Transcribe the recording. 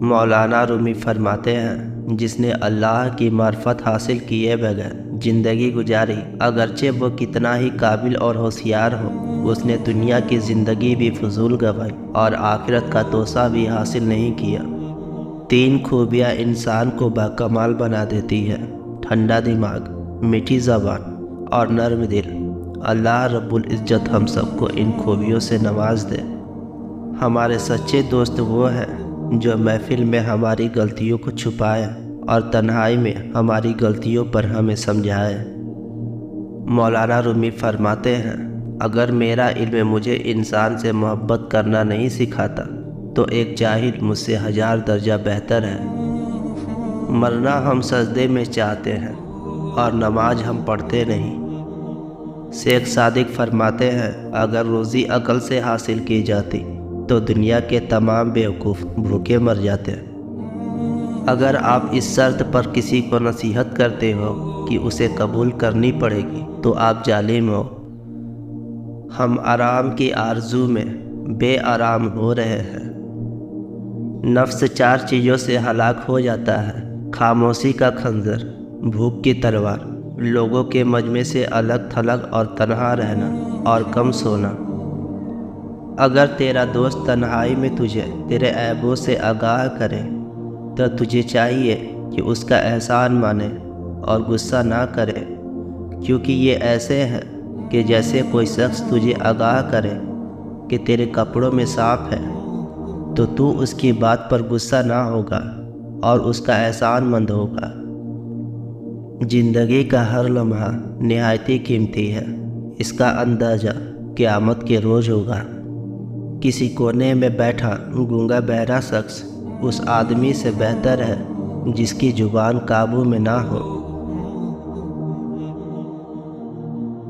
مولانا رومی فرماتے ہیں، جس نے اللہ کی معرفت حاصل کیے بغیر زندگی گزاری، اگرچہ وہ کتنا ہی قابل اور ہوشیار ہو، اس نے دنیا کی زندگی بھی فضول گنوائی اور آخرت کا توسہ بھی حاصل نہیں کیا۔ 3 خوبیاں انسان کو باکمال بنا دیتی ہے: ٹھنڈا دماغ، میٹھی زبان اور نرم دل۔ اللہ رب العزت ہم سب کو ان خوبیوں سے نواز دے۔ ہمارے سچے دوست وہ ہیں جو محفل میں ہماری غلطیوں کو چھپائے اور تنہائی میں ہماری غلطیوں پر ہمیں سمجھائے۔ مولانا رومی فرماتے ہیں، اگر میرا علم مجھے انسان سے محبت کرنا نہیں سکھاتا تو ایک جاہل مجھ سے 1000 درجہ بہتر ہے۔ مرنا ہم سجدے میں چاہتے ہیں اور نماز ہم پڑھتے نہیں۔ شیخ صادق فرماتے ہیں، اگر روزی عقل سے حاصل کی جاتی تو دنیا کے تمام بیوقوف بھوکے مر جاتے۔ اگر آپ اس شرط پر کسی کو نصیحت کرتے ہو کہ اسے قبول کرنی پڑے گی تو آپ ظالم ہو۔ ہم آرام کی آرزو میں بے آرام ہو رہے ہیں۔ نفس 4 چیزوں سے ہلاک ہو جاتا ہے: خاموشی کا خنجر، بھوک کی تلوار، لوگوں کے مجمع سے الگ تھلگ اور تنہا رہنا، اور کم سونا۔ اگر تیرا دوست تنہائی میں تجھے تیرے عیبوں سے آگاہ کرے تو تجھے چاہیے کہ اس کا احسان مانے اور غصہ نہ کرے، کیونکہ یہ ایسے ہے کہ جیسے کوئی شخص تجھے آگاہ کرے کہ تیرے کپڑوں میں سانپ ہے تو اس کی بات پر غصہ نہ ہوگا اور اس کا احسان مند ہوگا۔ زندگی کا ہر لمحہ نہایت قیمتی ہے، اس کا اندازہ قیامت کے روز ہوگا۔ کسی کونے میں بیٹھا گونگا بہرا شخص اس آدمی سے بہتر ہے جس کی زبان قابو میں نہ ہو۔